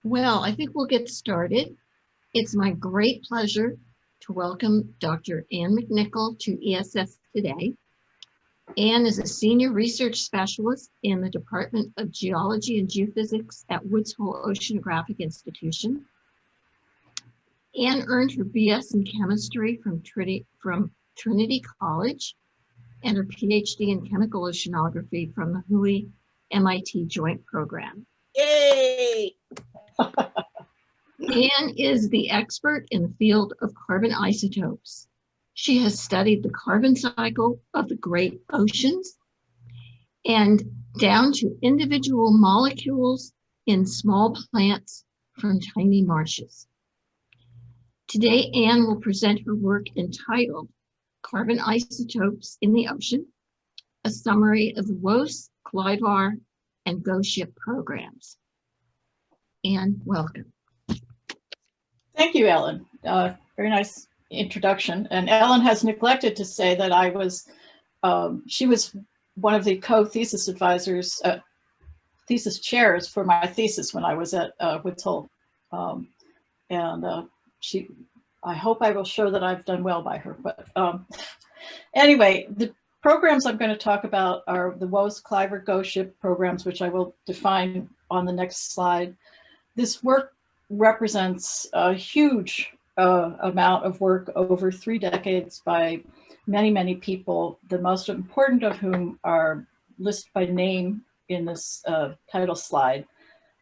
Well, I think we'll get started. It's my great pleasure to welcome Dr. Ann McNichol to ESS today. Ann is a senior research specialist in the Department of Geology and Geophysics at Woods Hole Oceanographic Institution. Ann earned her BS in chemistry from Trinity College and her PhD in chemical oceanography from the WHOI-MIT Joint Program. Yay! Ann is the expert in the field of carbon isotopes. She has studied the carbon cycle of the great oceans and down to individual molecules in small plants from tiny marshes. Today, Ann will present her work entitled Carbon Isotopes in the Ocean, a summary of the WOCE, CLIVAR, and GeoShip programs. Ann, welcome. Thank you, Ellen. Very nice introduction. And Ellen has neglected to say that she was one of the co-thesis advisors, thesis chairs for my thesis when I was at Woods Hole. I hope I will show that I've done well by her. But anyway, the programs I'm going to talk about are the WOCE, CLIVAR, GeoShip programs, which I will define on the next slide. This work represents a huge amount of work over 3 decades by many, many people, the most important of whom are listed by name in this title slide.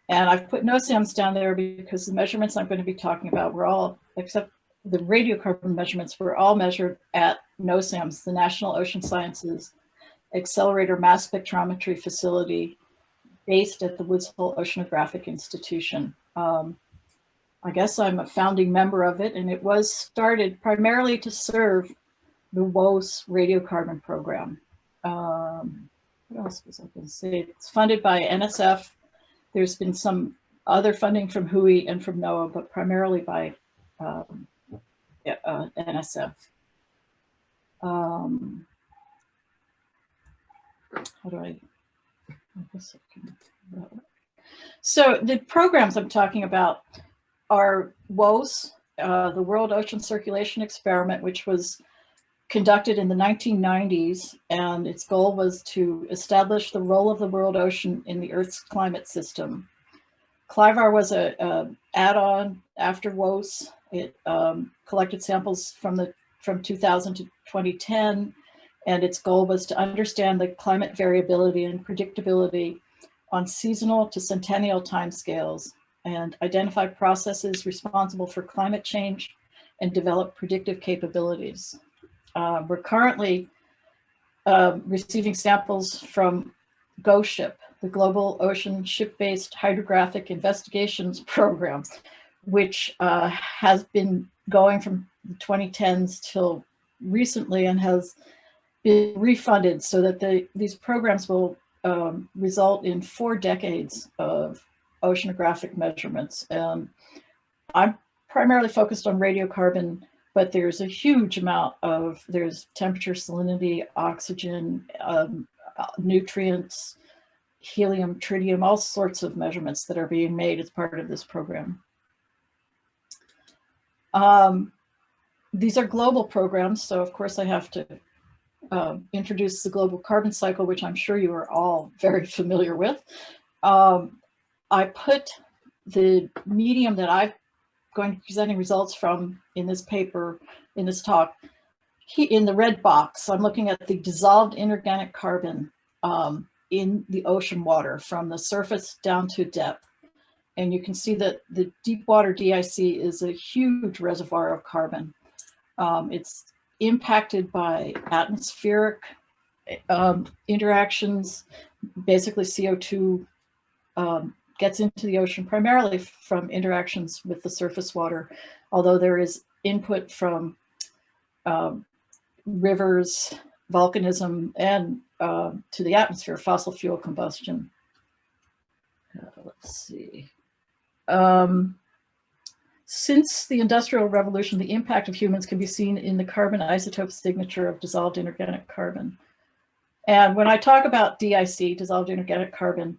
And I've put NOSAMs down there because the measurements I'm going to be talking about were all, except the radiocarbon measurements, were all measured at NOSAMs, the National Ocean Sciences Accelerator Mass Spectrometry Facility based at the Woods Hole Oceanographic Institution. I guess I'm a founding member of it, and it was started primarily to serve the WOCE radiocarbon program. What else was I going to say? It's funded by NSF. There's been some other funding from WHOI and from NOAA, but primarily by NSF. How do I guess I can, so the programs I'm talking about are WOCE, the World Ocean Circulation Experiment, which was conducted in the 1990s, and its goal was to establish the role of the world ocean in the Earth's climate system. CLIVAR was an add-on after WOCE. It collected samples from 2000 to 2010, and its goal was to understand the climate variability and predictability on seasonal to centennial timescales and identify processes responsible for climate change and develop predictive capabilities. We're currently receiving samples from GeoShip, the Global Ocean Ship-Based Hydrographic Investigations Program, which has been going from the 2010s till recently and has been refunded so that these programs will result in 4 decades of oceanographic measurements. I'm primarily focused on radiocarbon, but there's a huge amount of, there's temperature, salinity, oxygen, nutrients, helium, tritium, all sorts of measurements that are being made as part of this program. These are global programs, so of course I have to introduce the global carbon cycle, which I'm sure you are all very familiar with. I put the medium that I'm going to be presenting results from in this paper, in this talk, in the red box. I'm looking at the dissolved inorganic carbon in the ocean water from the surface down to depth. And you can see that the deep water DIC is a huge reservoir of carbon. It's impacted by atmospheric interactions. Basically, CO2 gets into the ocean primarily from interactions with the surface water, although there is input from rivers, volcanism, and to the atmosphere, fossil fuel combustion. Let's see. Since the Industrial Revolution, the impact of humans can be seen in the carbon isotope signature of dissolved inorganic carbon. And when I talk about DIC, dissolved inorganic carbon,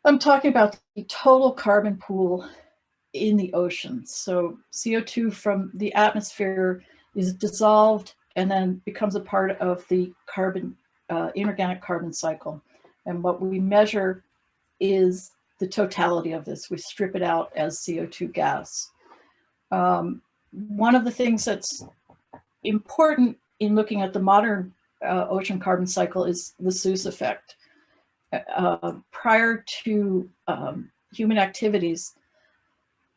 I'm talking about the total carbon pool in the oceans. So CO2 from the atmosphere is dissolved and then becomes a part of the carbon, inorganic carbon cycle. And what we measure is the totality of this. We strip it out as CO2 gas. One of the things that's important in looking at the modern ocean carbon cycle is the SUSE effect. Prior to human activities,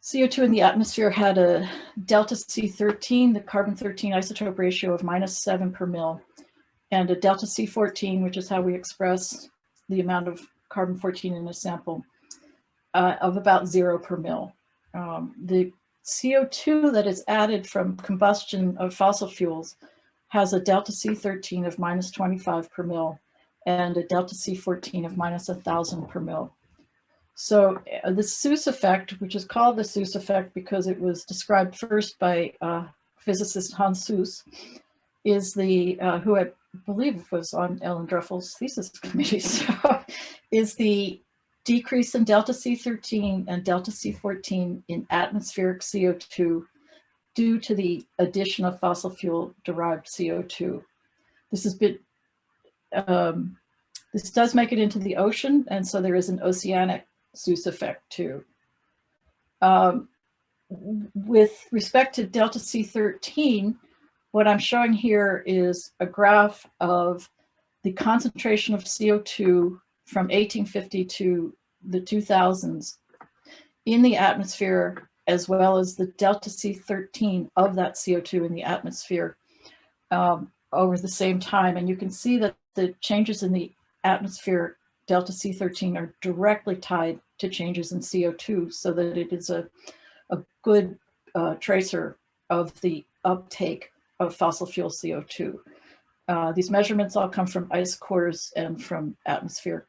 CO2 in the atmosphere had a delta C13, the carbon-13 isotope ratio of -7 per mil, and a delta C14, which is how we express the amount of carbon-14 in a sample, of about 0 per mil. The CO2 that is added from combustion of fossil fuels has a delta C13 of -25 per mil and a delta C14 of -1,000 per mil. So the SUSE effect, which is called the SUSE effect because it was described first by physicist Hans Suess, is the, who I believe was on Ellen Dreffel's thesis committee, so, is the decrease in delta C13 and delta C14 in atmospheric CO2 due to the addition of fossil fuel derived CO2. This has been, this does make it into the ocean, and so there is an oceanic SUSE effect too. With respect to delta C13, what I'm showing here is a graph of the concentration of CO2 from 1850 to the 2000s in the atmosphere, as well as the delta C13 of that CO2 in the atmosphere over the same time. And you can see that the changes in the atmosphere delta C13 are directly tied to changes in CO2, so that it is a good tracer of the uptake of fossil fuel CO2. These measurements all come from ice cores and from atmospheric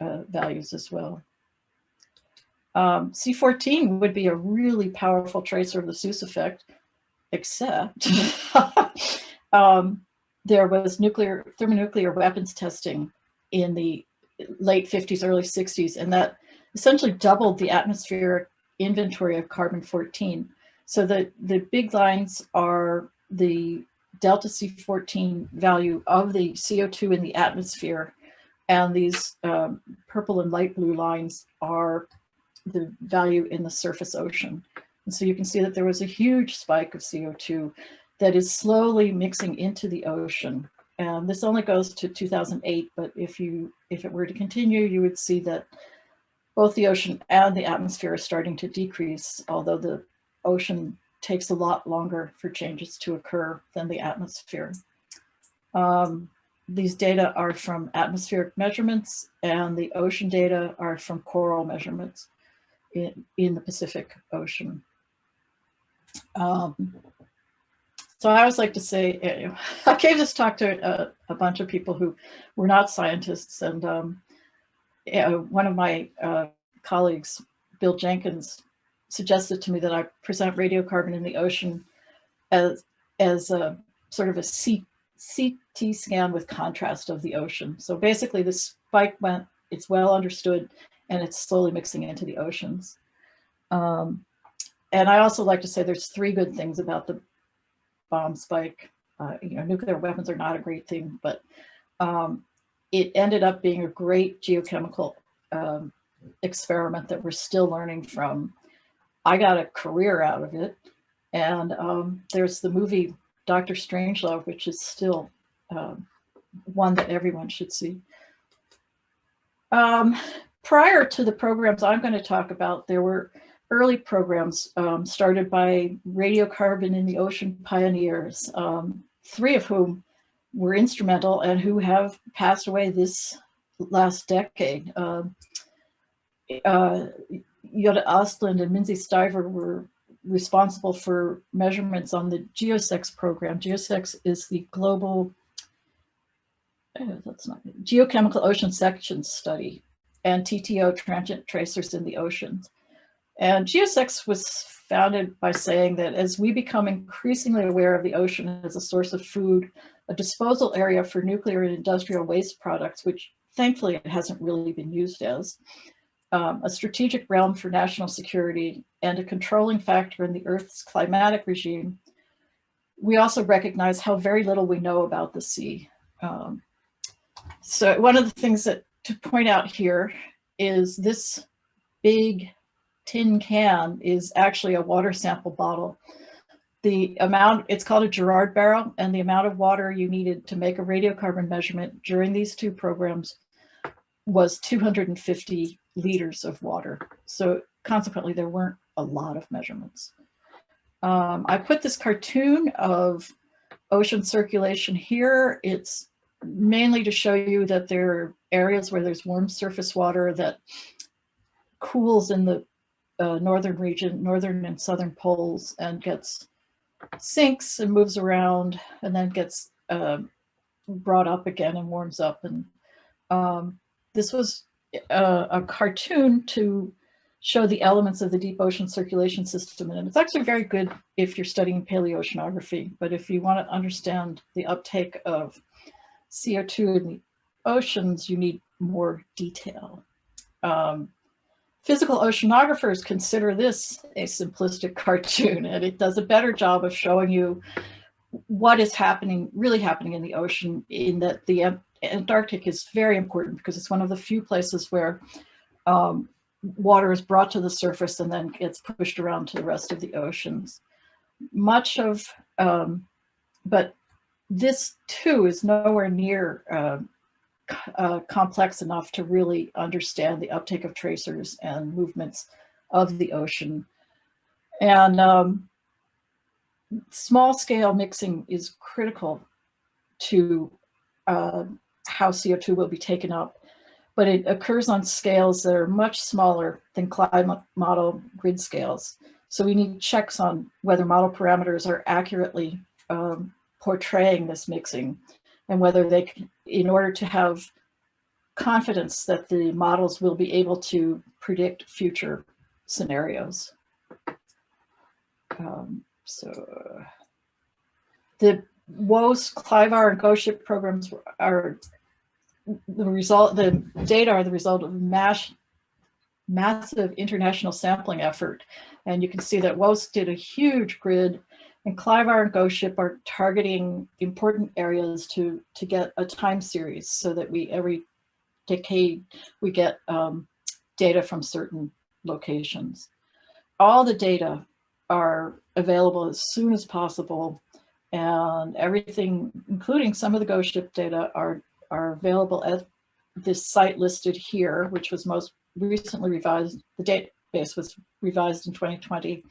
values as well. C14 would be a really powerful tracer of the SUSE effect, except there was thermonuclear weapons testing in the late 50s, early 60s, and that essentially doubled the atmospheric inventory of carbon-14. So the big lines are the delta C14 value of the CO2 in the atmosphere, and these purple and light blue lines are the value in the surface ocean. And so you can see that there was a huge spike of CO2 that is slowly mixing into the ocean. And this only goes to 2008, but if it were to continue, you would see that both the ocean and the atmosphere are starting to decrease, although the ocean takes a lot longer for changes to occur than the atmosphere. These data are from atmospheric measurements, and the ocean data are from coral measurements in the Pacific Ocean. So I always like to say, I gave this talk to a bunch of people who were not scientists, and one of my colleagues, Bill Jenkins, suggested to me that I present radiocarbon in the ocean as a sort of a CT scan with contrast of the ocean. So basically the spike it's well understood, and it's slowly mixing into the oceans. And I also like to say there's 3 good things about the bomb spike. Nuclear weapons are not a great thing, but it ended up being a great geochemical experiment that we're still learning from. I got a career out of it. And there's the movie Dr. Strangelove, which is still one that everyone should see. Prior to the programs I'm going to talk about, there were early programs started by radiocarbon in the ocean pioneers, 3 of whom were instrumental and who have passed away this last decade. Jutta Asplund and Minzy Stiver were responsible for measurements on the GeoSex program. GeoSex is the global, geochemical ocean sections study, and TTO, transient tracers in the oceans. And GeoSex was founded by saying that as we become increasingly aware of the ocean as a source of food, a disposal area for nuclear and industrial waste products, which thankfully it hasn't really been used as, a strategic realm for national security and a controlling factor in the Earth's climatic regime, we also recognize how very little we know about the sea. So one of the things that to point out here is this big tin can is actually a water sample bottle. The amount, it's called a Girard barrel, and the amount of water you needed to make a radiocarbon measurement during these two programs was 250 liters of water. So consequently, there weren't a lot of measurements. I put this cartoon of ocean circulation here. It's mainly to show you that there are areas where there's warm surface water that cools in the northern region, northern and southern poles, and sinks and moves around and then gets brought up again and warms up. And this was a cartoon to show the elements of the deep ocean circulation system. And it's actually very good if you're studying paleoceanography, but if you want to understand the uptake of CO2 in the oceans, you need more detail. Physical oceanographers consider this a simplistic cartoon, and it does a better job of showing you what is really happening in the ocean, in that the Antarctic is very important because it's one of the few places where water is brought to the surface and then gets pushed around to the rest of the oceans. But this too is nowhere near complex enough to really understand the uptake of tracers and movements of the ocean. And small scale mixing is critical to how CO2 will be taken up, but it occurs on scales that are much smaller than climate model grid scales. So we need checks on whether model parameters are accurately portraying this mixing, and whether they can, in order to have confidence that the models will be able to predict future scenarios. So the WOCE, CLIVAR, and GOSHIP programs are the result, the data are the result of massive international sampling effort. And you can see that WOCE did a huge grid, and CLIVAR and GOSHIP are targeting important areas to get a time series so that every decade we get data from certain locations. All the data are available as soon as possible, and everything, including some of the GOSHIP data, are available at this site listed here, which was most recently revised. The database was revised in 2020.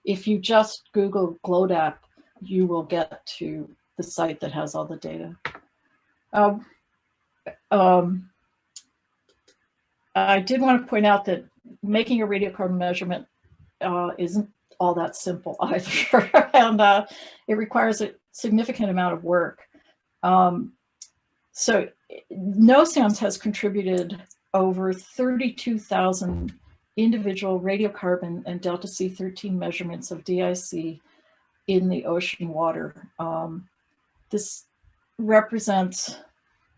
If you just Google GLODAP, you will get to the site that has all the data. I did want to point out that making a radiocarbon measurement isn't all that simple either, and it requires a significant amount of work. So NOSAMS has contributed over 32,000 individual radiocarbon and delta C13 measurements of DIC in the ocean water. This represents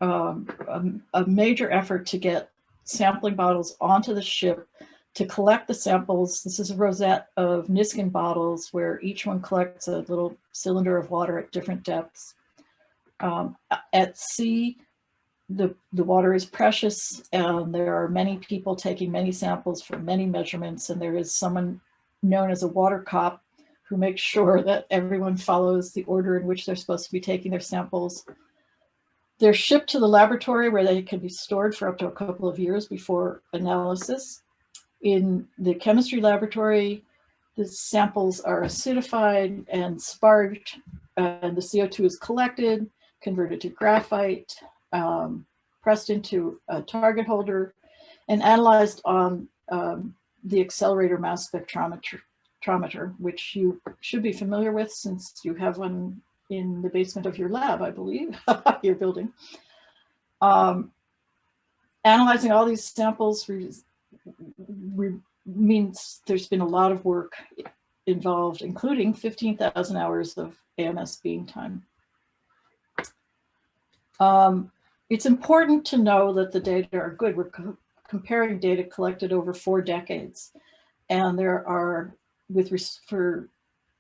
a major effort to get sampling bottles onto the ship to collect the samples. This is a rosette of Niskin bottles where each one collects a little cylinder of water at different depths. At sea, the water is precious, and there are many people taking many samples for many measurements, and there is someone known as a water cop who makes sure that everyone follows the order in which they're supposed to be taking their samples. They're shipped to the laboratory where they can be stored for up to a couple of years before analysis. In the chemistry laboratory, the samples are acidified and sparged, and the CO2 is collected, converted to graphite, pressed into a target holder, and analyzed on the accelerator mass spectrometer, which you should be familiar with since you have one in the basement of your lab, I believe, your building. Analyzing all these samples means there's been a lot of work involved, including 15,000 hours of AMS beam time. It's important to know that the data are good. We're comparing data collected over 4 decades. And there are, for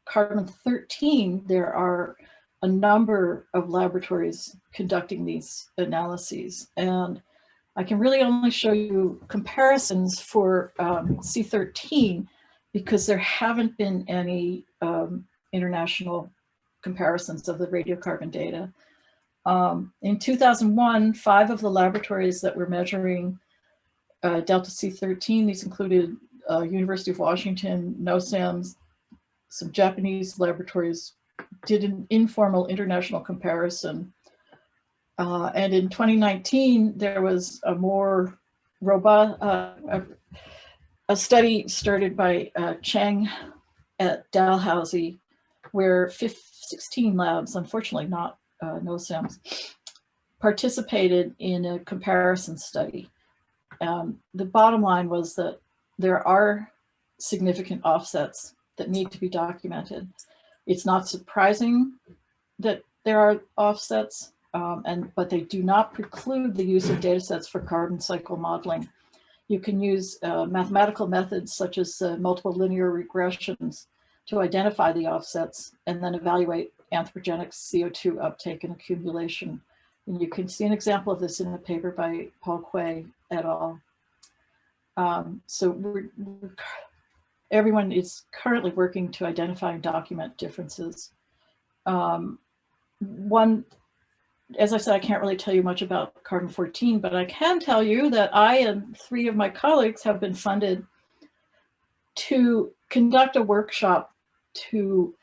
carbon-13, there are a number of laboratories conducting these analyses. And I can really only show you comparisons for C13 because there haven't been any international comparisons of the radiocarbon data. In 2001, 5 of the laboratories that were measuring delta C13, these included University of Washington, NOSAMS, some Japanese laboratories, did an informal international comparison. And in 2019, there was a more robust, a study started by Cheng at Dalhousie, where 16 labs, unfortunately not NOSAMS, participated in a comparison study. The bottom line was that there are significant offsets that need to be documented. It's not surprising that there are offsets, but they do not preclude the use of data sets for carbon cycle modeling. You can use mathematical methods such as multiple linear regressions to identify the offsets and then evaluate anthropogenic CO2 uptake and accumulation. And you can see an example of this in a paper by Paul Quay et al. So everyone is currently working to identify and document differences. As I said, I can't really tell you much about carbon-14, but I can tell you that I and 3 of my colleagues have been funded to conduct a workshop to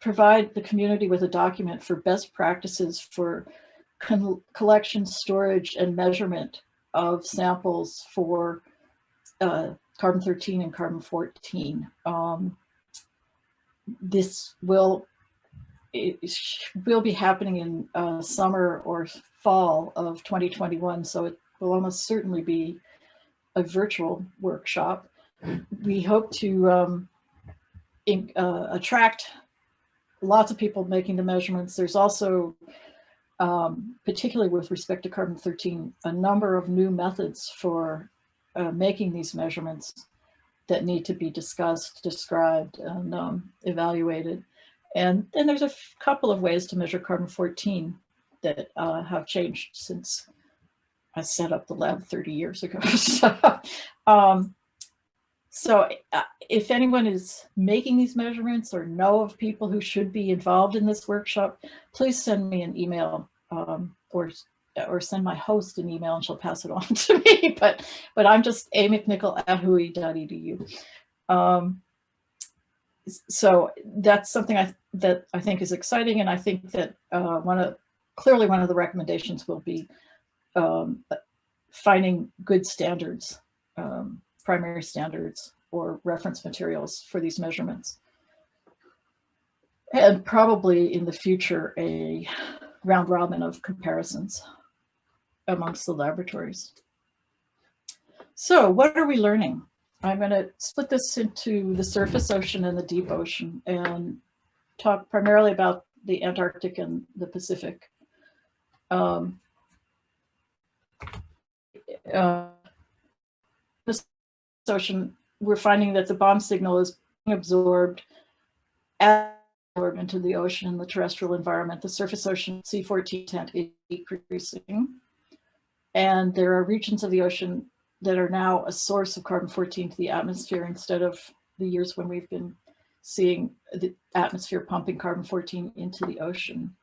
provide the community with a document for best practices for collection, storage, and measurement of samples for carbon-13 and carbon-14. This will be happening in summer or fall of 2021, so it will almost certainly be a virtual workshop. We hope to attract lots of people making the measurements. There's also, particularly with respect to carbon-13, a number of new methods for making these measurements that need to be discussed, described, and evaluated. And then there's a couple of ways to measure carbon-14 that have changed since I set up the lab 30 years ago. So if anyone is making these measurements or know of people who should be involved in this workshop, please send me an email or send my host an email and she'll pass it on to me. But I'm just a.mcnichol@hui.edu. So that's something that I think is exciting, and I think that clearly one of the recommendations will be finding good standards, primary standards or reference materials for these measurements. And probably in the future, a round robin of comparisons amongst the laboratories. So what are we learning? I'm going to split this into the surface ocean and the deep ocean and talk primarily about the Antarctic and the Pacific. This ocean, we're finding that the bomb signal is being absorbed into the ocean and the terrestrial environment. The surface ocean C14 is decreasing, and there are regions of the ocean that are now a source of carbon-14 to the atmosphere instead of the years when we've been seeing the atmosphere pumping carbon-14 into the ocean.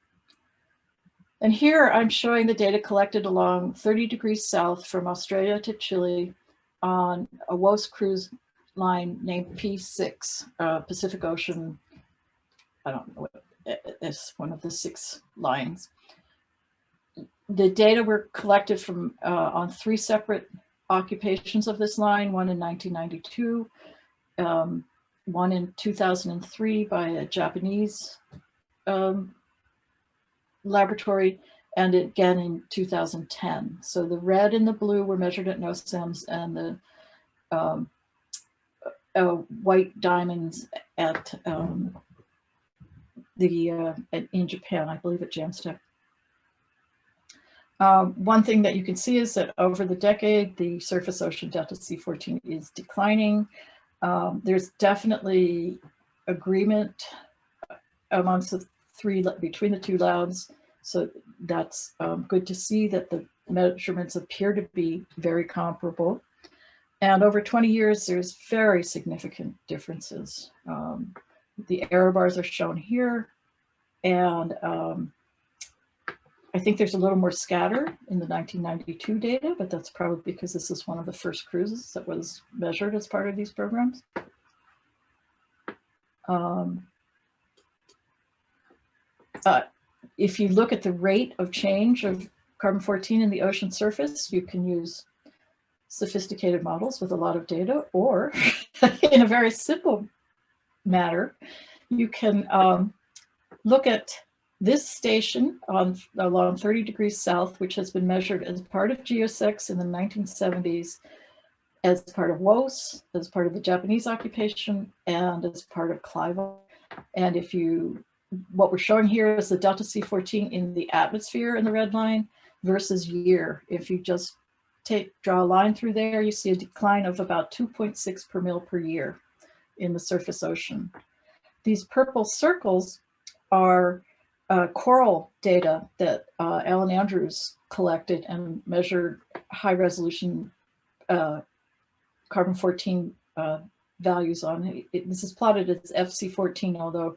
And here I'm showing the data collected along 30 degrees south from Australia to Chile on a WOCE cruise line named P6, Pacific Ocean. I don't know what it's one of the 6 lines. The data were collected from on 3 separate occupations of this line, one in 1992, one in 2003 by a Japanese laboratory, and again in 2010. So the red and the blue were measured at NOSAMS, and the white diamonds at in Japan, I believe at JAMSTEC. One thing that you can see is that over the decade, the surface ocean delta C14 is declining. There's definitely agreement amongst the between the two labs. So that's good to see that the measurements appear to be very comparable. And over 20 years, there's very significant differences. The error bars are shown here. And I think there's a little more scatter in the 1992 data, but that's probably because this is one of the first cruises that was measured as part of these programs. If you look at the rate of change of carbon-14 in the ocean surface, you can use sophisticated models with a lot of data, or in a very simple matter, you can look at this station along 30 degrees south, which has been measured as part of Geophysics in the 1970s, as part of WOCE, as part of the Japanese occupation, and as part of CLIVAR. And if you, what we're showing here is the delta C14 in the atmosphere in the red line versus year. If you just draw a line through there, you see a decline of about 2.6 per mil per year in the surface ocean. These purple circles are coral data that Alan Andrews collected and measured high resolution carbon-14 values on. This is plotted as FC14, although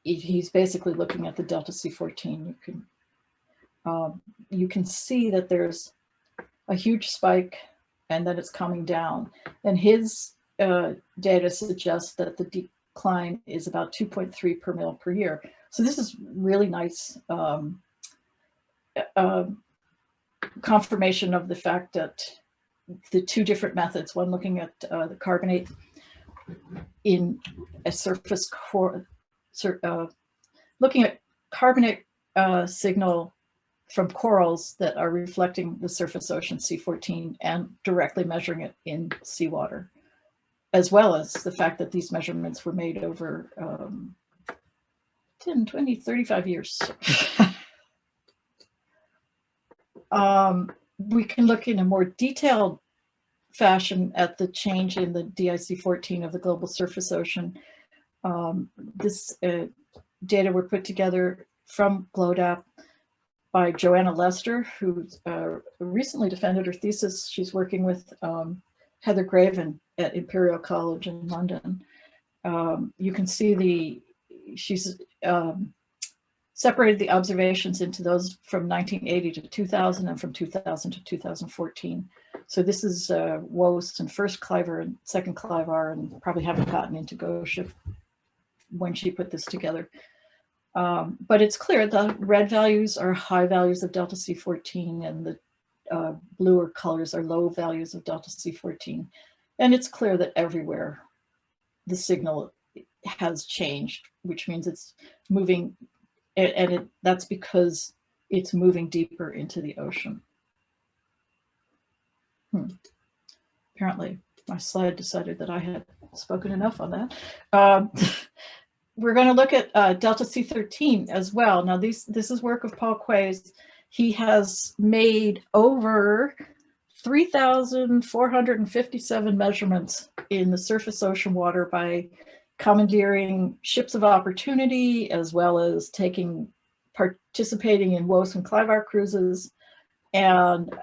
he's basically looking at the delta C14. You can see that there's a huge spike and then it's coming down. And his data suggests that the decline is about 2.3 per mil per year. So this is really nice confirmation of the fact that the two different methods, one looking at the carbonate in a surface core, looking at carbonate signal from corals that are reflecting the surface ocean C14 and directly measuring it in seawater, as well as the fact that these measurements were made over 10, 20, 35 years. We can look in a more detailed fashion at the change in the DIC14 of the global surface ocean. This data were put together from GLODAP by Joanna Lester, who recently defended her thesis. She's working with Heather Graven at Imperial College in London. You can see she's separated the observations into those from 1980 to 2000 and from 2000 to 2014. So this is WOCE and first CLIVAR and second CLIVAR, and probably haven't gotten into GOSHIP when she put this together. But it's clear the red values are high values of delta C14 and the bluer colors are low values of delta C14. And it's clear that everywhere the signal has changed, which means it's moving, and that's because it's moving deeper into the ocean. Apparently my slide decided that I had spoken enough on that. We're going to look at delta C13 as well. Now this is work of Paul Quay's. He has made over 3,457 measurements in the surface ocean water by commandeering ships of opportunity, as well as participating in WOCE and CLIVAR cruises, and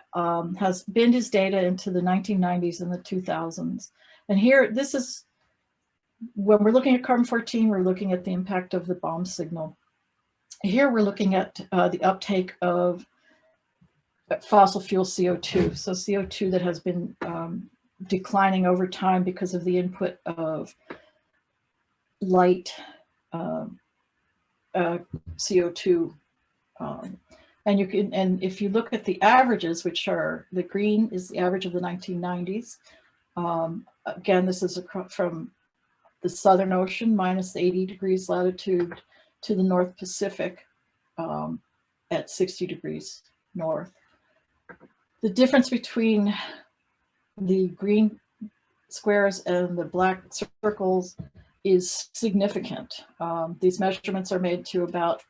has binned his data into the 1990s and the 2000s. And here, this is, when we're looking at carbon-14, we're looking at the impact of the bomb signal. Here we're looking at the uptake of fossil fuel CO2. So CO2 that has been declining over time because of the input of light CO2. And if you look at the averages, which are, the green is the average of the 1990s. Again, this is from the Southern Ocean, minus 80 degrees latitude, to the North Pacific at 60 degrees north. The difference between the green squares and the black circles is significant. These measurements are made to about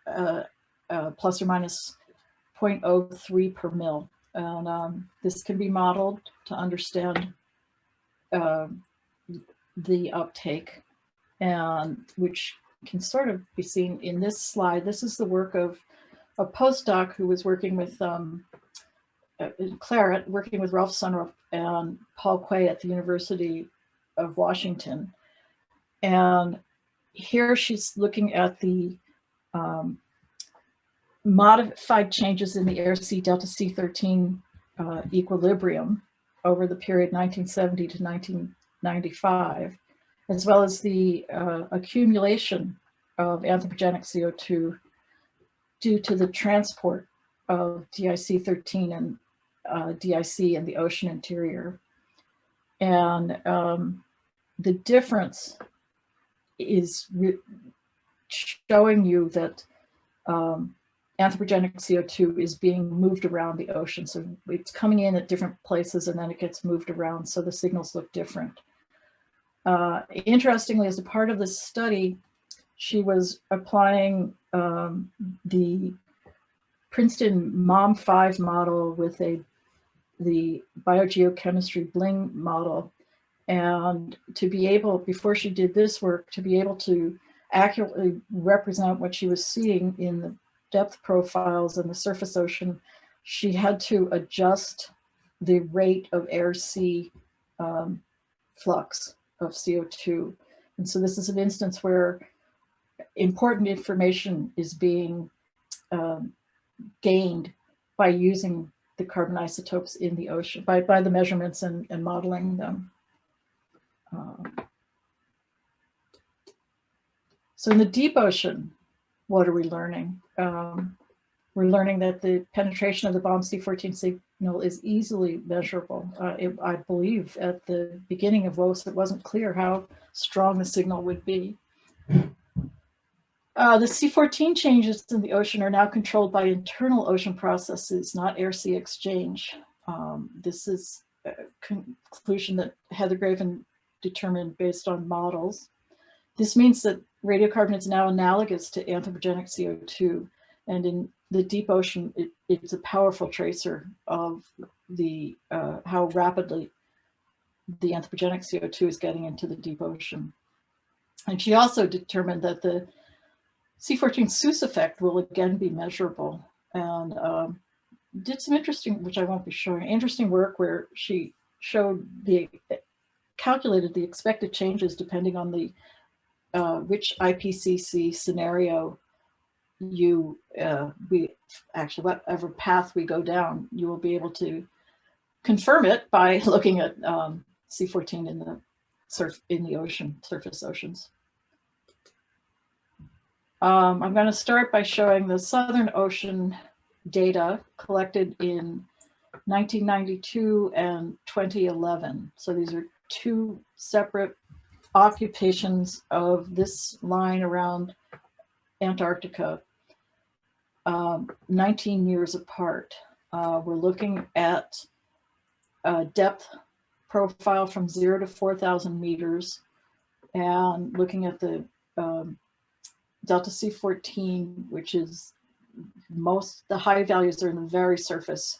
plus or minus 0.03 per mil. And this can be modeled to understand the uptake, and which can sort of be seen in this slide. This is the work of a postdoc who was working with Claret, working with Ralph Sunrup and Paul Quay at the University of Washington. And here she's looking at the modified changes in the air sea delta C13 equilibrium over the period 1970 to 1995, as well as the accumulation of anthropogenic CO2 due to the transport of DIC-13 and DIC in the ocean interior. And the difference is showing you that anthropogenic CO2 is being moved around the ocean. So it's coming in at different places and then it gets moved around, so the signals look different. Interestingly, as a part of this study, she was applying the Princeton MOM5 model with the biogeochemistry BLING model. And to be able, before she did this work, to be able to accurately represent what she was seeing in the depth profiles in the surface ocean, she had to adjust the rate of air-sea flux of CO2. And so this is an instance where important information is being gained by using the carbon isotopes in the ocean, by the measurements and modeling them. So in the deep ocean, what are we learning? We're learning that the penetration of the bomb C14 signal is easily measurable. I believe at the beginning of WOCE, it wasn't clear how strong the signal would be. The C14 changes in the ocean are now controlled by internal ocean processes, not air-sea exchange. This is a conclusion that Heather Graven determined based on models. This means that radiocarbon is now analogous to anthropogenic CO2, and in the deep ocean, it's a powerful tracer of the how rapidly the anthropogenic CO2 is getting into the deep ocean. And she also determined that the C14 SUS effect will again be measurable, and did some interesting, which I won't be showing, interesting work where she showed calculated the expected changes depending on the which IPCC scenario whatever path we go down, you will be able to confirm it by looking at C14 in the ocean, surface oceans. I'm going to start by showing the Southern Ocean data collected in 1992 and 2011. So these are two separate occupations of this line around Antarctica, 19 years apart. We're looking at a depth profile from 0 to 4,000 meters and looking at the delta C14, which is the high values are in the very surface.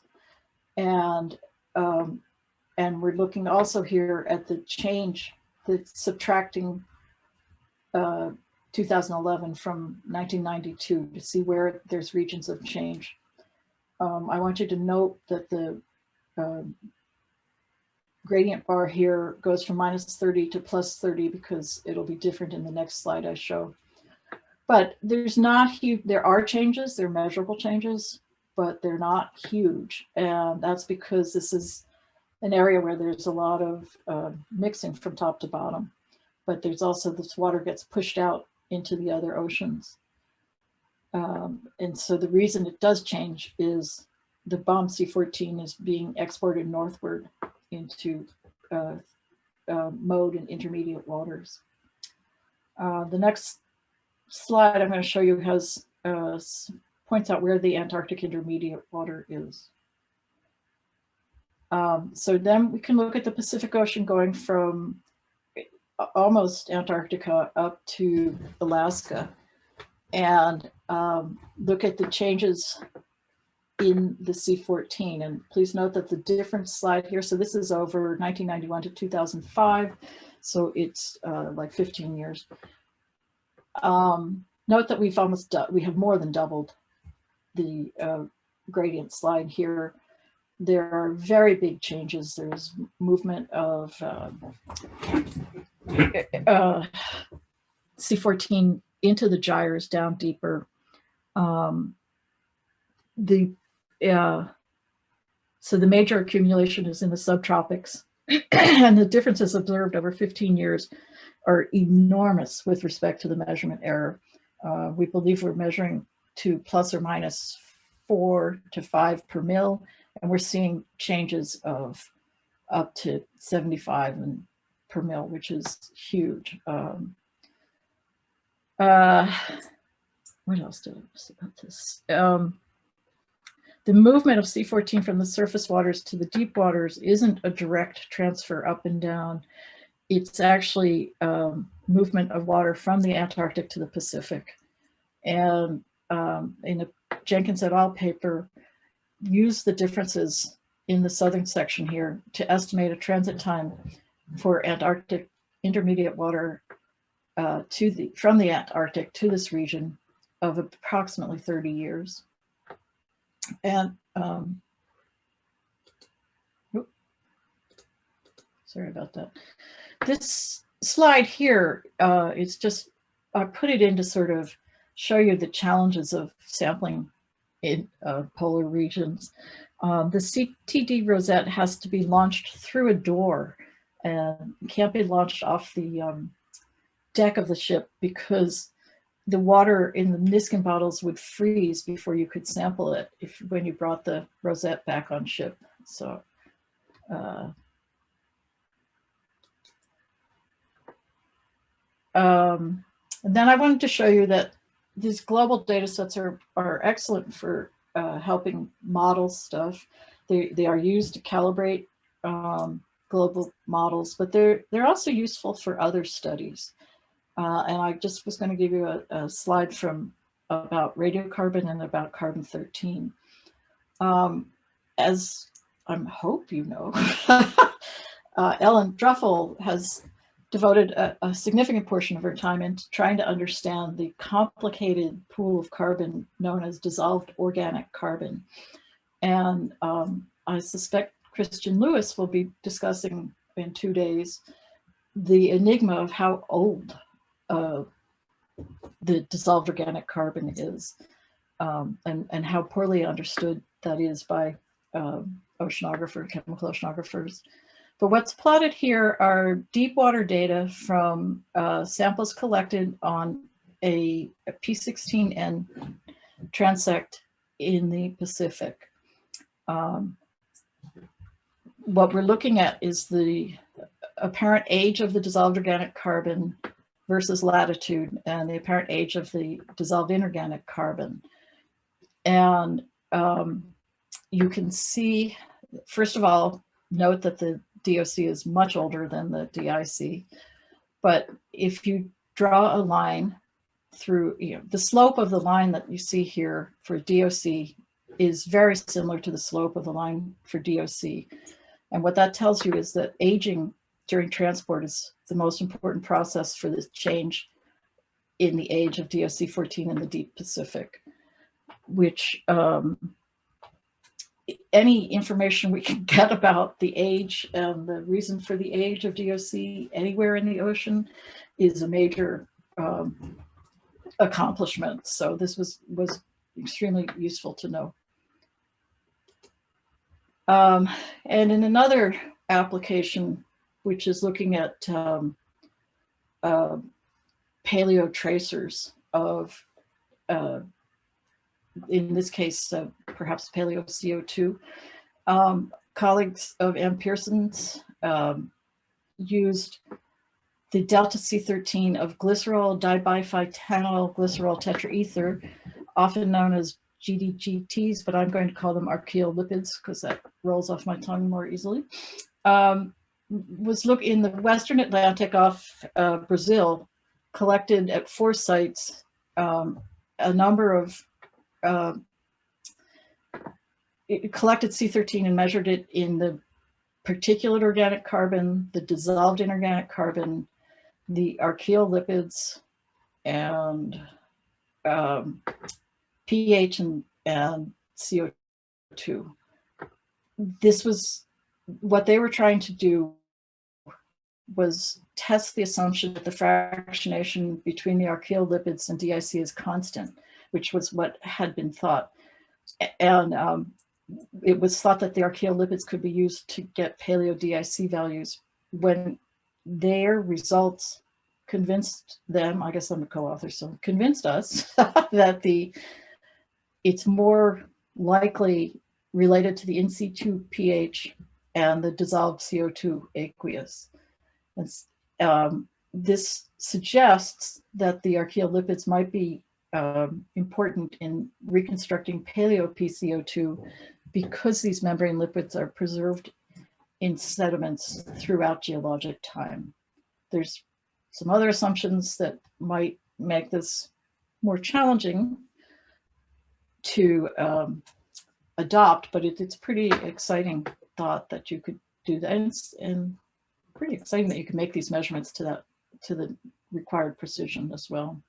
And we're looking also here at the change, the subtracting 2011 from 1992 to see where there's regions of change. I want you to note that the gradient bar here goes from -30 to +30 because it'll be different in the next slide I show. But there's not huge, there are changes, they're measurable changes, but they're not huge. And that's because this is an area where there's a lot of mixing from top to bottom, but there's also this water gets pushed out into the other oceans. And so the reason it does change is the bomb C14 is being exported northward into mode and intermediate waters. The next slide I'm going to show you has points out where the Antarctic intermediate water is. So then we can look at the Pacific Ocean going from almost Antarctica up to Alaska and look at the changes in the C14. And please note that the difference slide here, so this is over 1991 to 2005, so it's like 15 years. Note that we have more than doubled the gradient slide here. There are very big changes. There's movement of C14 into the gyres, down deeper. So the major accumulation is in the subtropics, and the differences observed over 15 years are enormous with respect to the measurement error. We believe we're measuring to plus or minus 4 to 5 per mil, and we're seeing changes of up to 75 per mil, which is huge. What else did I say about this? The movement of C14 from the surface waters to the deep waters isn't a direct transfer up and down. It's actually movement of water from the Antarctic to the Pacific. And in a Jenkins et al. Paper, use the differences in the southern section here to estimate a transit time for Antarctic intermediate water from the Antarctic to this region of approximately 30 years. And sorry about that. This slide here is just, I put it in to sort of show you the challenges of sampling in polar regions. The CTD rosette has to be launched through a door and can't be launched off the deck of the ship because the water in the Niskin bottles would freeze before you could sample it when you brought the rosette back on ship. So and then I wanted to show you that these global data sets are excellent for helping model stuff. They are used to calibrate global models, but they're also useful for other studies. And I just was going to give you a slide about radiocarbon and about carbon-13. As I hope you know, Ellen Druffel has devoted a significant portion of her time into trying to understand the complicated pool of carbon known as dissolved organic carbon. And I suspect Christian Lewis will be discussing in 2 days the enigma of how old the dissolved organic carbon is, and how poorly understood that is by chemical oceanographers. But what's plotted here are deep water data from samples collected on a P16N transect in the Pacific. What we're looking at is the apparent age of the dissolved organic carbon versus latitude, and the apparent age of the dissolved inorganic carbon. And you can see, first of all, note that the DOC is much older than the DIC. But if you draw a line through, the slope of the line that you see here for DOC is very similar to the slope of the line for DOC. And what that tells you is that aging during transport is the most important process for the change in the age of DOC14 in the deep Pacific, which any information we can get about the age and the reason for the age of DOC anywhere in the ocean is a major accomplishment. So this was extremely useful to know. And in another application, which is looking at paleo tracers of, in this case, perhaps paleo CO2. Colleagues of Ann Pearson's used the delta C13 of glycerol dibiphenyl glycerol tetraether, often known as GDGTs, but I'm going to call them archaeolipids because that rolls off my tongue more easily. Was look in the Western Atlantic off Brazil, collected at 4 sites a number of it collected C13 and measured it in the particulate organic carbon, the dissolved inorganic carbon, the archaeolipids, and pH and CO2. This was what they were trying to do, was test the assumption that the fractionation between the archaeolipids and DIC is constant, which was what had been thought. And it was thought that the archaeolipids could be used to get paleo-DIC values. When their results convinced them, I guess I'm a co-author, so convinced us that it's more likely related to the in situ pH and the dissolved CO2 aqueous. This suggests that the archaeolipids might be important in reconstructing paleo-PCO2 because these membrane lipids are preserved in sediments throughout geologic time. There's some other assumptions that might make this more challenging to adopt, but it's pretty exciting thought that you could do that, and pretty exciting that you can make these measurements to the required precision as well.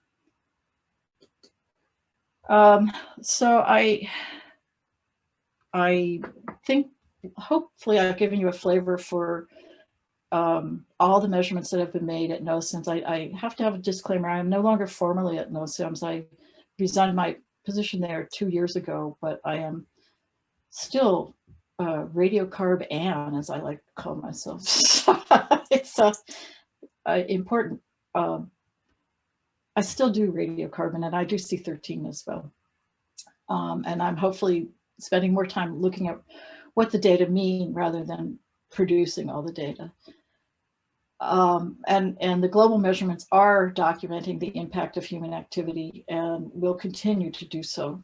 So I think hopefully I've given you a flavor for all the measurements that have been made at NOCIMS. I have to have a disclaimer. I am no longer formally at NOCIMS. I resigned my position there 2 years ago, but I am still radiocarb Ann, as I like to call myself. It's important. I still do radiocarbon, and I do C13 as well. And I'm hopefully spending more time looking at what the data mean rather than producing all the data. And the global measurements are documenting the impact of human activity and will continue to do so.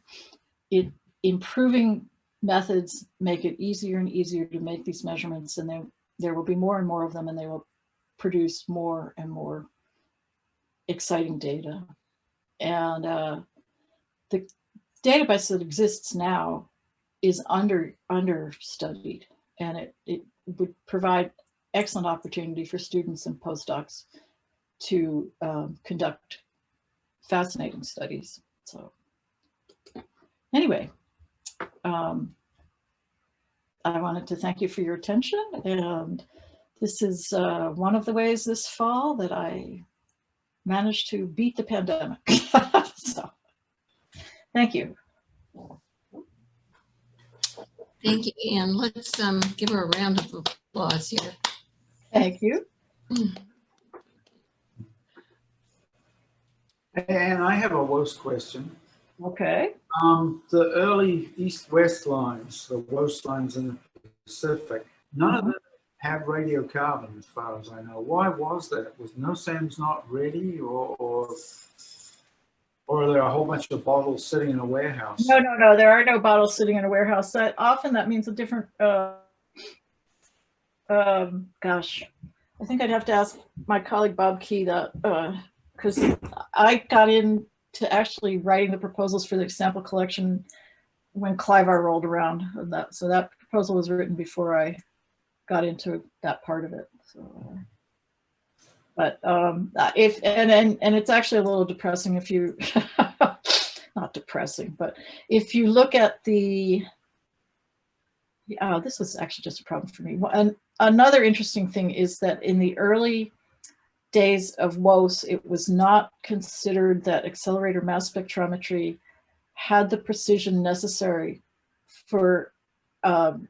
Improving methods make it easier and easier to make these measurements, and there will be more and more of them, and they will produce more and more exciting data. And the database that exists now is understudied, and it would provide excellent opportunity for students and postdocs to conduct fascinating studies. So anyway, I wanted to thank you for your attention, and this is one of the ways this fall that I managed to beat the pandemic. So thank you. Thank you, Anne. Let's give her a round of applause here. Thank you. And I have a WOCE question. Okay. The early east-west lines, the WOCE lines in the Pacific, none of them have radiocarbon as far as I know. Why was that? Was NOCIMS not ready, or are there a whole bunch of bottles sitting in a warehouse? No, there are no bottles sitting in a warehouse. That means a different, gosh, I think I'd have to ask my colleague Bob Key that, because I got into actually writing the proposals for the sample collection when CLIVAR rolled around. So that proposal was written before I got into that part of it. So, but and it's actually a little depressing if you, not depressing, but if you look at the, this was actually just a problem for me. And another interesting thing is that in the early days of WOCE, it was not considered that accelerator mass spectrometry had the precision necessary for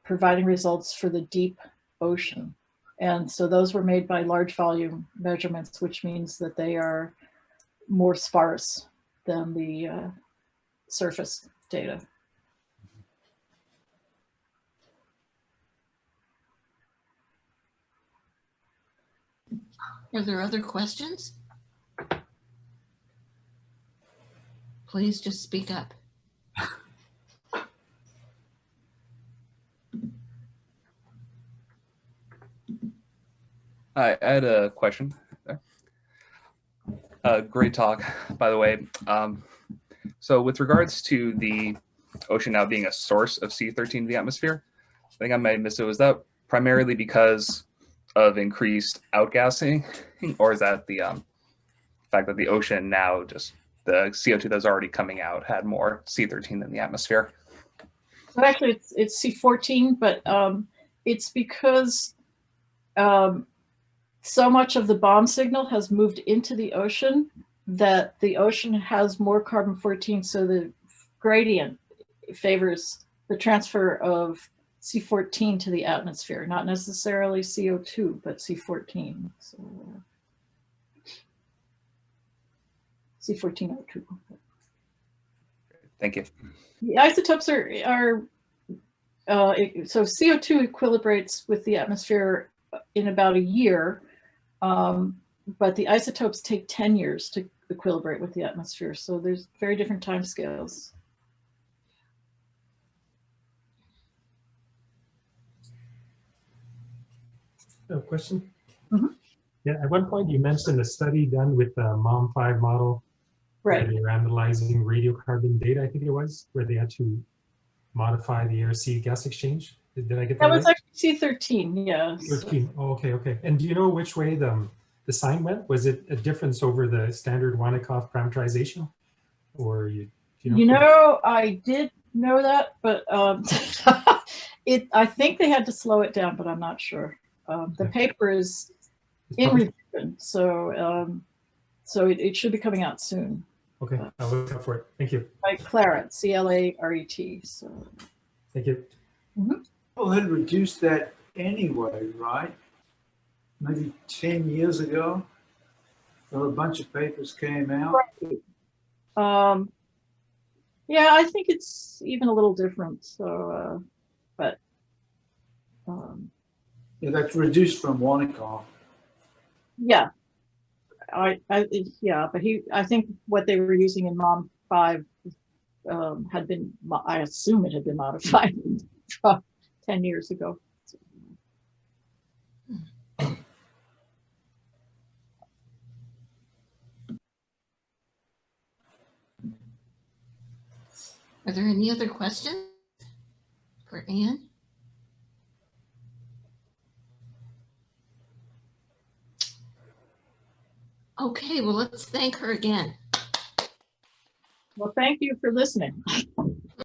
providing results for the deep ocean. And so those were made by large volume measurements, which means that they are more sparse than the surface data. Are there other questions? Please just speak up. Hi, I had a question there. Great talk, by the way. So with regards to the ocean now being a source of C13 in the atmosphere. I think I might have missed it. Was that primarily because of increased outgassing, or is that the fact that the ocean now just the CO2 that's already coming out had more C13 in the atmosphere? So actually, it's C14, but it's because so much of the bomb signal has moved into the ocean that the ocean has more carbon-14, so the gradient favors the transfer of C14 to the atmosphere, not necessarily CO2, but C14. So C14O2. Thank you. The isotopes are so CO2 equilibrates with the atmosphere in about a year, but the isotopes take 10 years to equilibrate with the atmosphere. So there's very different time scales. A question? Mhm. Yeah, at one point you mentioned a study done with the MOM5 model. Right. Where they were analyzing radiocarbon data, I think it was, where they had to modify the air-sea gas exchange. Did I get that That was right? actually C13, yeah. 13. Oh, okay, okay. And do you know which way the sign went? Was it a difference over the standard Wanikoff parameterization? Or do You know, I did know that, but I think they had to slow it down, but I'm not sure. The paper is in revision, so it should be coming out soon. Okay, I'll look out for it. Thank you. By Claret, C-L-A-R-E-T. So. Thank you. Mm-hmm. People had reduced that anyway, right? Maybe 10 years ago. So a bunch of papers came out. Right. Yeah, I think it's even a little different. So, but. Yeah, that's reduced from Wanikoff. Yeah. Yeah, but I think what they were using in MOM 5 had been, I assume it had been modified 10 years ago. Are there any other questions for Anne? Okay, well, let's thank her again. Well, thank you for listening.